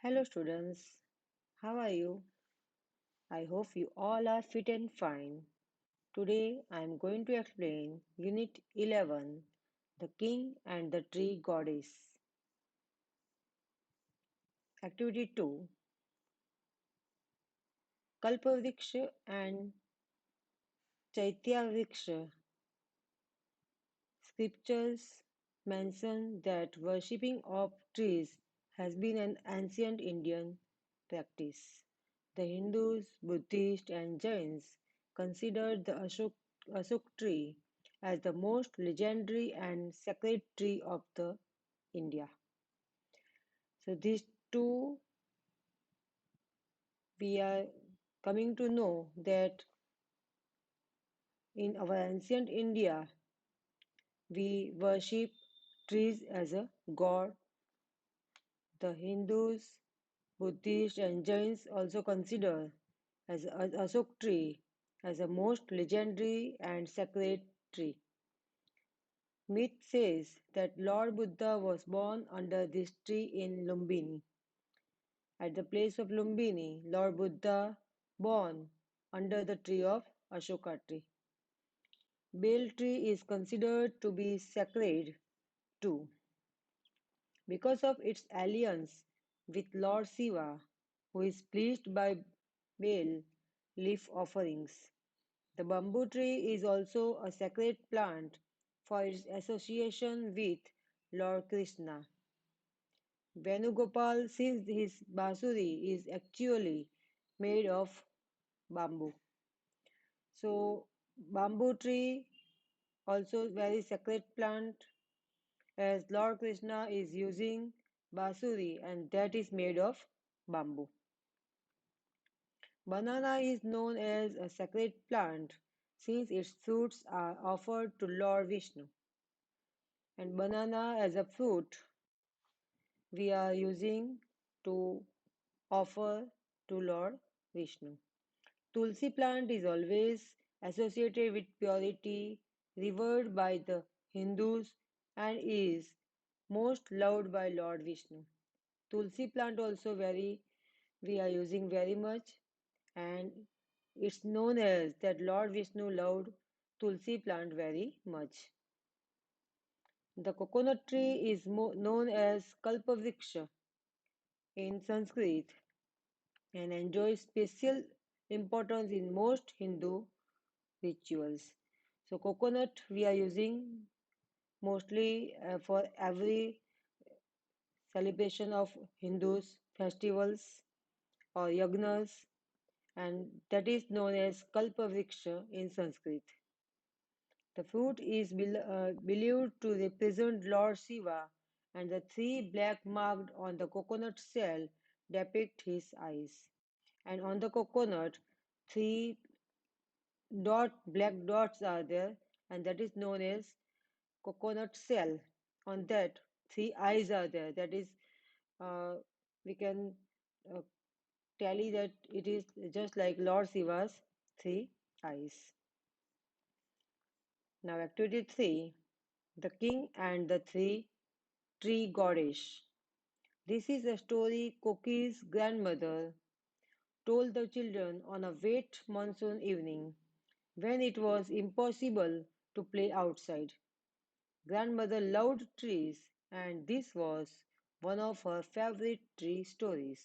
Hello students, how are you? I hope you all are fit and fine. Today I am going to explain Unit 11, The King and the Tree Goddess. Activity 2, Kalpavriksha and Chaityavriksha. Scriptures mention that worshipping of trees has been an ancient Indian practice. The Hindus, Buddhists, and Jains considered the Ashok tree as the most legendary and sacred tree of the India. So these two we are coming to know that in our ancient India we worship trees as a god. The Hindus, Buddhists, and Jains also consider as Ashok tree as a most legendary and sacred tree. Myth says that Lord Buddha was born under this tree in Lumbini. At the place of Lumbini, Lord Buddha born under the tree of Ashoka tree. Bel tree is considered to be sacred too because of its alliance with Lord Shiva, who is pleased by Bel leaf offerings. The bamboo tree is also a sacred plant for its association with Lord Krishna. Venugopal, since his basuri is actually made of bamboo. So, bamboo tree also very sacred plant as Lord Krishna is using basuri and that is made of bamboo. Banana is known as a sacred plant since its fruits are offered to Lord Vishnu. And banana as a fruit we are using to offer to Lord Vishnu. Tulsi plant is always associated with purity, revered by the Hindus, and is most loved by Lord Vishnu. Tulsi plant also very we are using very much, and it's known as that Lord Vishnu loved Tulsi plant very much. The coconut tree is known as Kalpavriksha in Sanskrit and enjoys special importance in most Hindu rituals. So coconut we are using mostly for every celebration of Hindus festivals or yagnas, and that is known as Kalpavriksha in Sanskrit. The fruit is believed to represent Lord Shiva, and the three black marked on the coconut shell depict his eyes. And on the coconut, three black dots are there, and that is known as coconut shell. On that, three eyes are there. That is, uh, we can uh, tally that it is just like Lord Shiva's three eyes. Now, activity 3, The King and the Three Tree Goddess. This is a story Koki's grandmother told the children on a wet monsoon evening when it was impossible to play outside. Grandmother loved trees, and this was one of her favorite tree stories.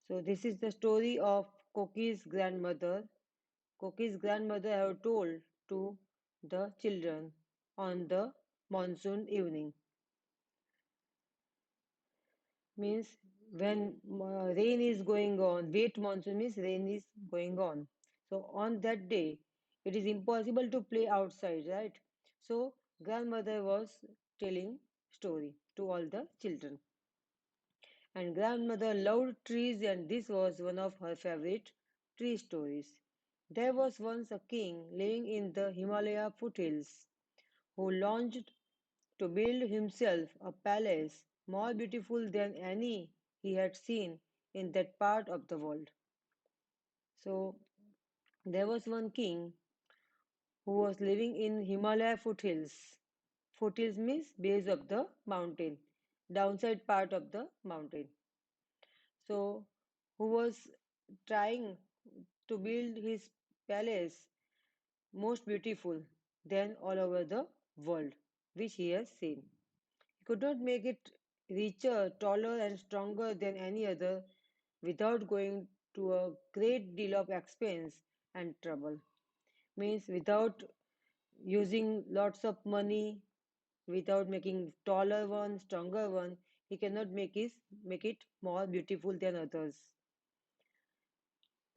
So, this is the story of Koki's grandmother. Koki's grandmother had told to the children on the monsoon evening. Means when rain is going on, wet monsoon means rain is going on. So on that day, it is impossible to play outside, right? So grandmother was telling story to all the children. And grandmother loved trees and this was one of her favorite tree stories. There was once a king living in the Himalaya foothills who longed to build himself a palace more beautiful than any he had seen in that part of the world. So there was one king who was living in Himalaya foothills. Foothills means base of the mountain, downside part of the mountain. So, who was trying to build his palace most beautiful than all over the world, which he has seen. He could not make it richer, taller, and stronger than any other without going to a great deal of expense and trouble. Means without using lots of money, without making taller one, stronger one, he cannot make it more beautiful than others.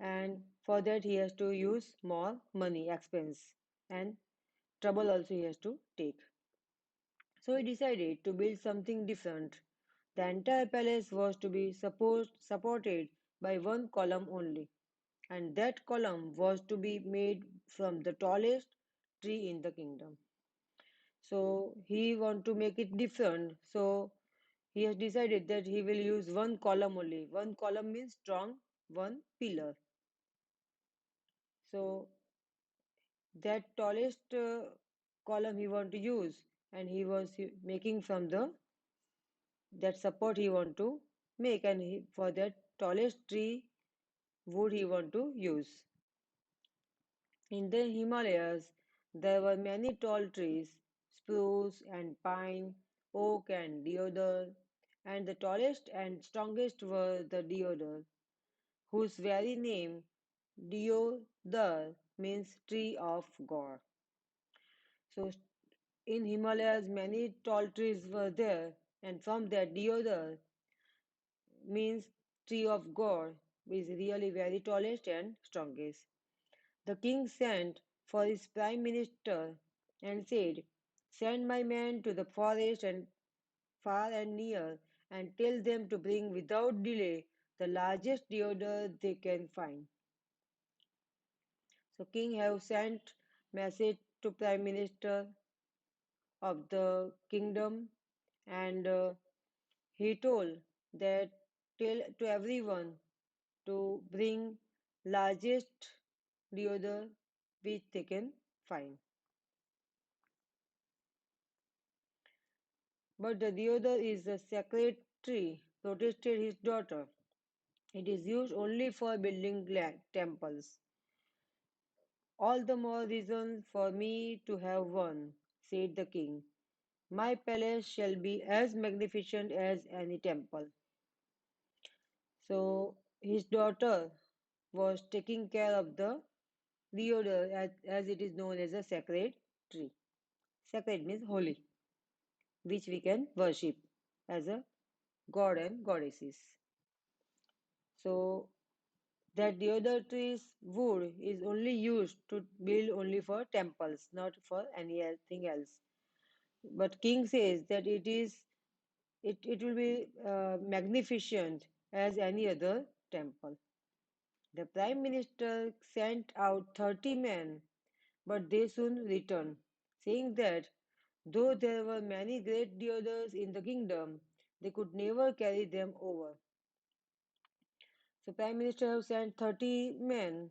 And for that he has to use more money, expense, and trouble also he has to take. So he decided to build something different. The entire palace was to be supported by one column only, and that column was to be made from the tallest tree in the kingdom. So he want to make it different. So he has decided that he will use one column only. One column means strong, one pillar. So that tallest column he want to use, and he was making from the that support he want to make, and for that tallest tree wood he want to use. In the Himalayas, there were many tall trees, spruce and pine, oak and deodar, and the tallest and strongest were the deodar, whose very name, deodar, means tree of God. So in Himalayas, many tall trees were there, and from that deodar means tree of God is really very tallest and strongest. The king sent for his prime minister and said, "Send my men to the forest and far and near, and tell them to bring without delay the largest deodar they can find." So king have sent message to prime minister of the kingdom, and he told that tell to everyone to bring largest deodar which they can find. But the deodar is a sacred tree, protested his daughter. It is used only for building temples. All the more reason for me to have one, said the king. My palace shall be as magnificent as any temple. So his daughter was taking care of the deodar as it is known as a sacred tree. Sacred means holy, which we can worship as a god and goddesses. So that deodar tree's wood is only used to build only for temples, not for anything else. But king says that it will be magnificent as any other temple. The prime minister sent out 30 men, but they soon returned, saying that though there were many great deodars in the kingdom, they could never carry them over. So prime minister have sent 30 men,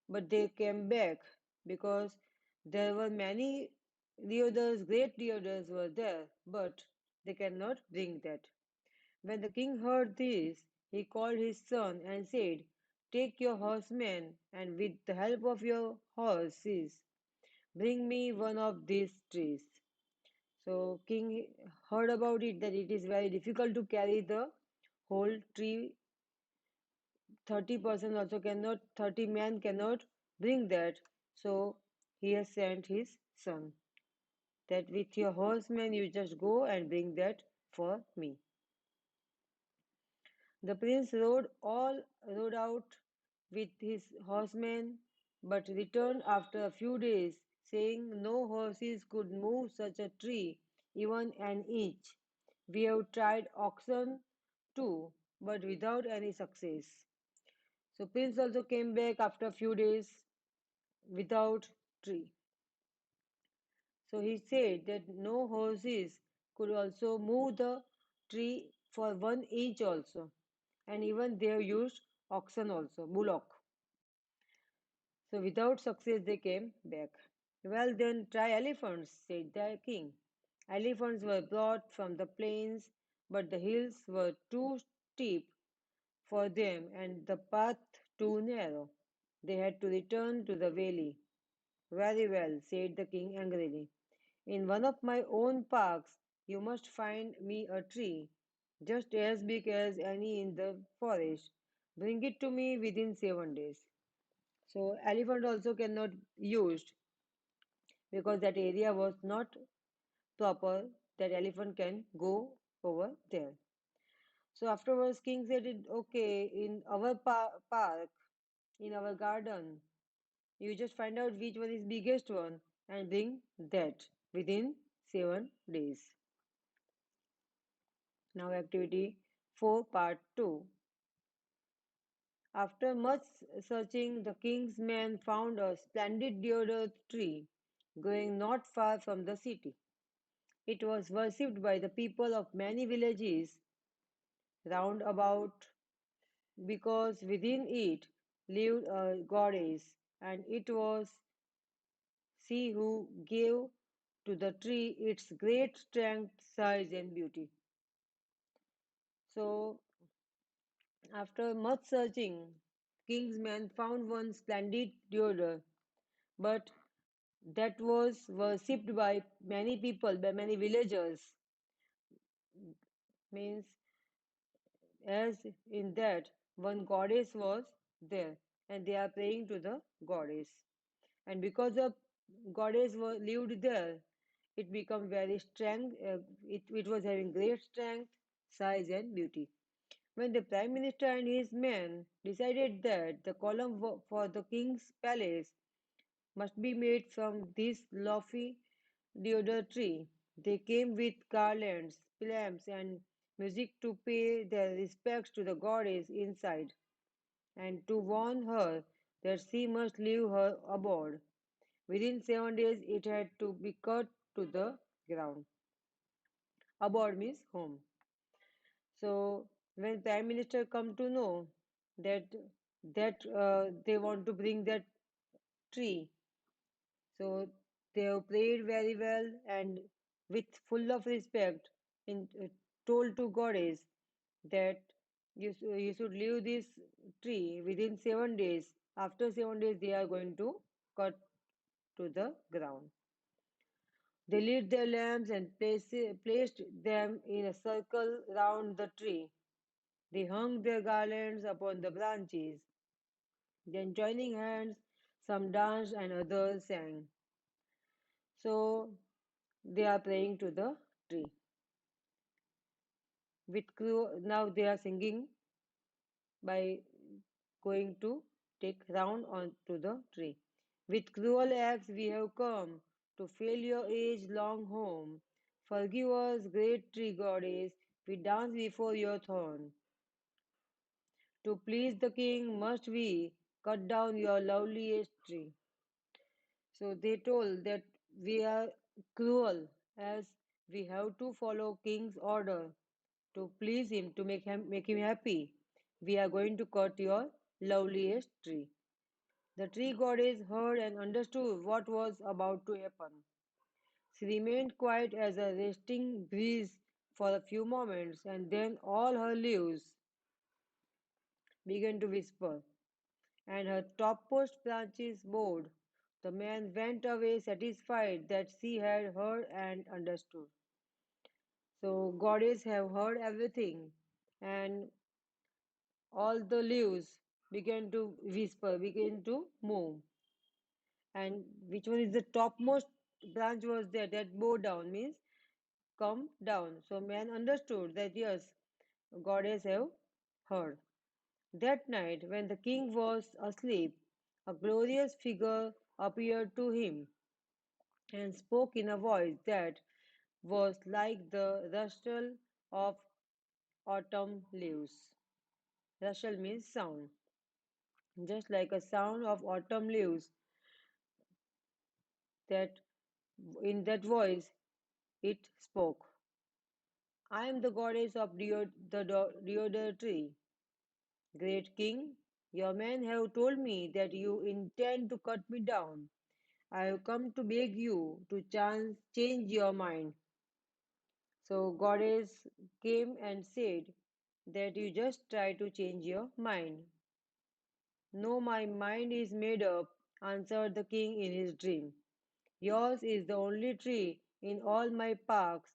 but they came back because there were many deodars, great deodars were there, but they cannot bring that. When the king heard this, he called his son and said, "Take your horsemen, and with the help of your horses, bring me one of these trees." So king heard about it that it is very difficult to carry the whole tree. 30% also cannot, 30 men cannot bring that. So he has sent his son that with your horsemen you just go and bring that for me. The prince rode out with his horsemen, but returned after a few days, saying no horses could move such a tree, even an inch. We have tried oxen too, but without any success. So prince also came back after a few days without tree. So he said that no horses could also move the tree for 1 inch also, and even they have used oxen also, bullock. So without success they came back. Well then try elephants, said the king. Elephants were brought from the plains, but the hills were too steep for them and the path too narrow. They had to return to the valley. Very well, said the king angrily. In one of my own parks, you must find me a tree, just as big as any in the forest. Bring it to me within 7 days. So elephant also cannot used because that area was not proper that elephant can go over there. So afterwards, king said, okay, in our park, in our garden, you just find out which one is biggest one and bring that within 7 days. Now activity 4 part 2. After much searching, the king's men found a splendid deodar tree growing not far from the city. It was worshipped by the people of many villages round about because within it lived a goddess, and it was she who gave to the tree its great strength, size, and beauty. So, after much searching, king's men found one splendid deodar, but that was worshipped by many people, by many villagers. Means, as in that one goddess was there, and they are praying to the goddess. And because the goddess lived there, it became very strong. It was having great strength, size, and beauty. When the prime minister and his men decided that the column for the king's palace must be made from this lofty deodar tree, they came with garlands, lamps, and music to pay their respects to the goddess inside, and to warn her that she must leave her abode. Within 7 days, it had to be cut to the ground. Abode means home. So when Prime Minister come to know that they want to bring that tree, so they have prayed very well and with full of respect, in, told to goddess that you should leave this tree within 7 days. After 7 days, they are going to cut to the ground. They lit their lamps and placed them in a circle round the tree. They hung their garlands upon the branches. Then, joining hands, some danced and others sang. So, they are praying to the tree. Now they are singing by going to take round onto the tree. With cruel axe we have come to fill your age-long home. Forgive us, great tree goddess, we dance before your throne. To please the king must we cut down your loveliest tree. So they told that we are cruel as we have to follow king's order to please him, to make him happy. We are going to cut your loveliest tree. The tree goddess heard and understood what was about to happen. She remained quiet as a resting breeze for a few moments, and then all her leaves began to whisper, and her topmost branches bowed. The man went away satisfied that she had heard and understood. So goddess have heard everything, and all the leaves began to whisper, began to move. And which one is the topmost branch was there that bow down means come down. So man understood that yes, goddess have heard. That night, when the king was asleep, a glorious figure appeared to him and spoke in a voice that was like the rustle of autumn leaves. Rustle means sound, just like a sound of autumn leaves. That in that voice it spoke. I am the goddess of the deodar tree. Great king, your men have told me that you intend to cut me down. I have come to beg you to change your mind. So goddess came and said, that you just try to change your mind. No, my mind is made up, answered the king in his dream. Yours is the only tree in all my parks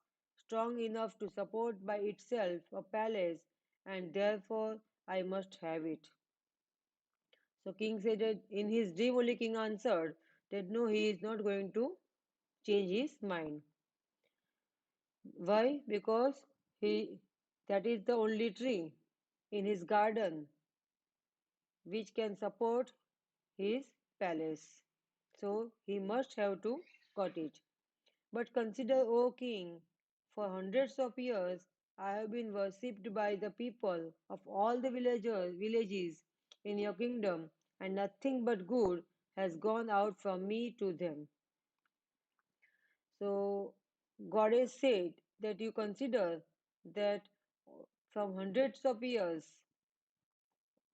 strong enough to support by itself a palace, and therefore I must have it. So king said that in his dream only king answered that no, he is not going to change his mind. Why? Because he that is the only tree in his garden which can support his palace. So he must have to cut it. But consider, O king, for hundreds of years I have been worshipped by the people of all the villages in your kingdom, and nothing but good has gone out from me to them. So Goddess said that you consider that from hundreds of years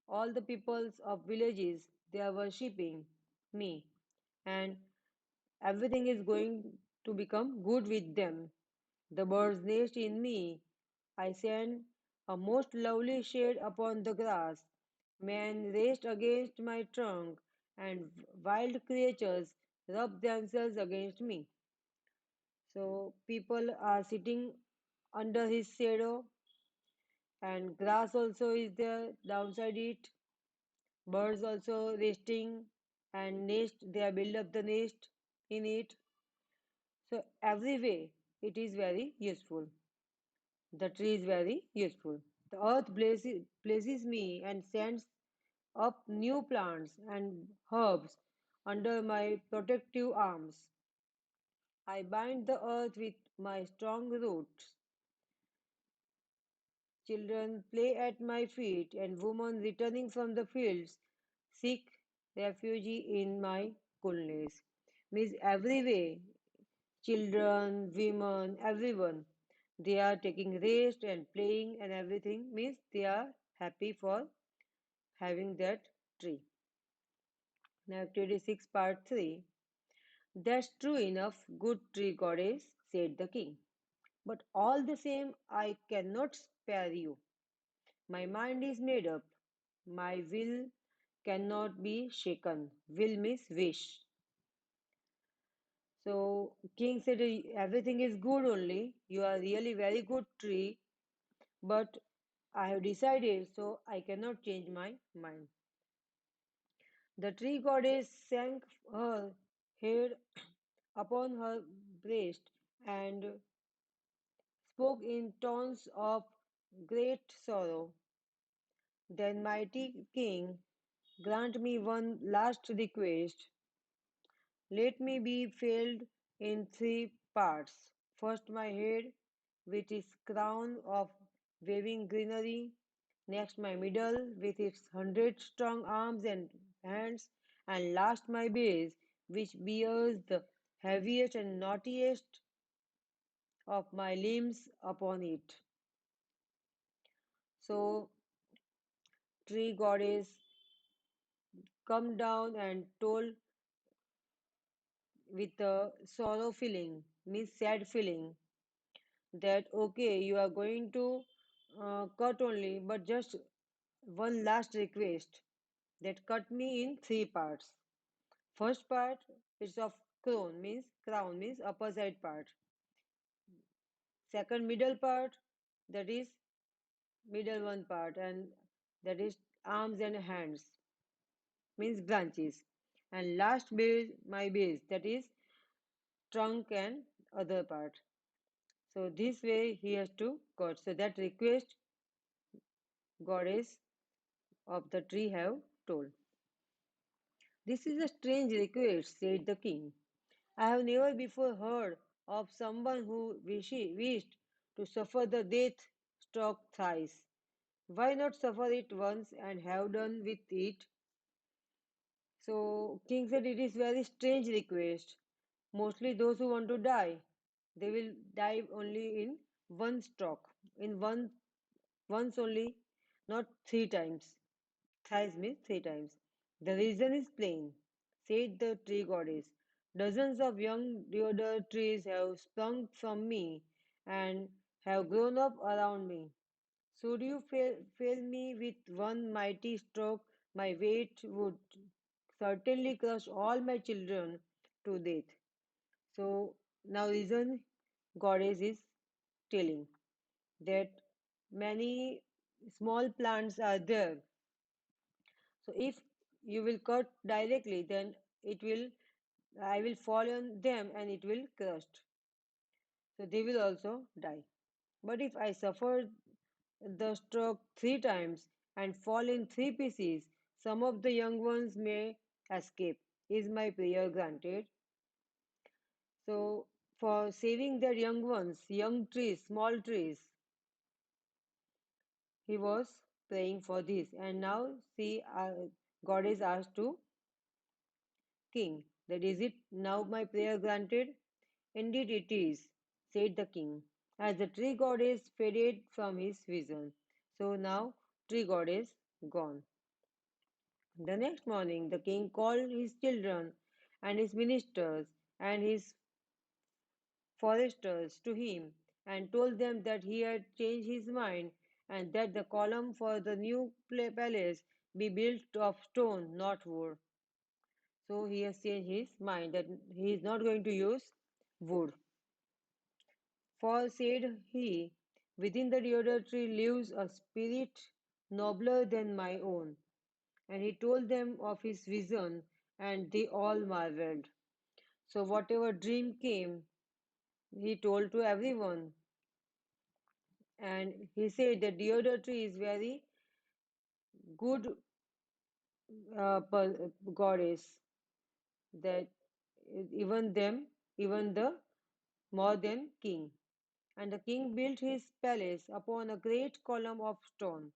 all the peoples of villages they are worshipping me, and everything is going to become good with them. The birds nest in me. I send a most lovely shade upon the grass. Men rest against my trunk, and wild creatures rub themselves against me. So people are sitting under his shadow, and grass also is there downside it. Birds also resting and nest, they are build up the nest in it. So every way it is very useful. The tree is very useful. The earth blesses me and sends up new plants and herbs under my protective arms. I bind the earth with my strong roots. Children play at my feet, and women returning from the fields seek refuge in my coolness. Means every way, children, women, everyone, they are taking rest and playing and everything. Means they are happy for having that tree. Now, activity 6, part 3. That's true enough, good tree goddess, said the king. But all the same, I cannot spare you. My mind is made up. My will cannot be shaken. Will means wish. So king said, everything is good only. You are really very good tree, but I have decided, so I cannot change my mind. The tree goddess sank her head upon her breast and spoke in tones of great sorrow. Then, mighty king, grant me one last request. Let me be felled in three parts. First, my head, with its crown of waving greenery. Next, my middle, with its 100 strong arms and hands. And last, my base, which bears the heaviest and naughtiest of my limbs upon it. So, tree goddess come down and told with a sorrow feeling, means sad feeling, that okay, you are going to cut only, but just one last request, that cut me in three parts. First part is of crown means upper side part. Second middle part, that is middle one part, and that is arms and hands means branches. And last base, my base, that is trunk and other part. So this way he has to cut. So that request goddess of the tree have told. This is a strange request, said the king. I have never before heard of someone who wished to suffer the death stroke thrice. Why not suffer it once and have done with it? So king said it is very strange request. Mostly those who want to die, they will die only in one stroke, in once only, not three times. Thrice means three times. The reason is plain, said the tree goddess. Dozens of young deodar trees have sprung from me and have grown up around me. Should you fail me with one mighty stroke, my weight would certainly crush all my children to death. So now reason goddess is telling that many small plants are there. So if you will cut directly, then it will I will fall on them and it will crush. So they will also die. But if I suffer the stroke three times and fall in three pieces, some of the young ones may escape. Is my prayer granted? So for saving their young ones, young trees, small trees, he was praying for this. And now see, God is asked to king, that is it now my prayer granted? Indeed it is, said the king, as the tree goddess faded from his vision. So now tree goddess gone. The next morning the king called his children and his ministers and his foresters to him and told them that he had changed his mind and that the column for the new palace be built of stone, not wood. So he has changed his mind that he is not going to use wood. For, said he, within the deodar tree lives a spirit nobler than my own. And he told them of his vision, and they all marveled. So, whatever dream came, he told to everyone. And he said that deodar tree is very good goddess, that even them, even the more than king. And the king built his palace upon a great column of stone.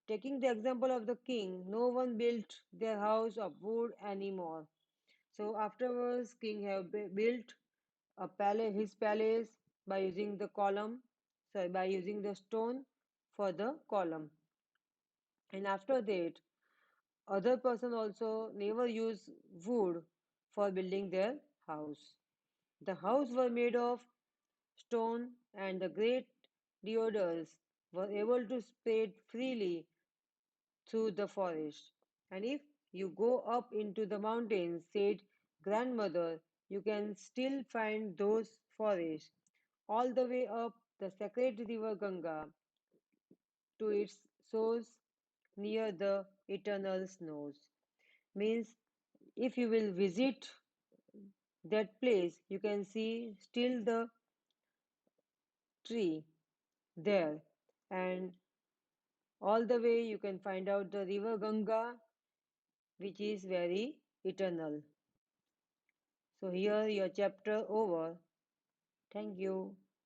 Taking the example of the king, no one built their house of wood anymore. So afterwards, king have built a palace, his palace by using the column, sorry, by using the stone for the column. And after that, other person also never use wood for building their house. The house were made of stone, and the great deodars were able to spread freely through the forest. And if you go up into the mountains, said grandmother, you can still find those forests all the way up the sacred river Ganga to its source near the eternal snows. Means if you will visit that place, you can see still the tree there, and all the way you can find out the river Ganga, which is very eternal. So here your chapter over. Thank you.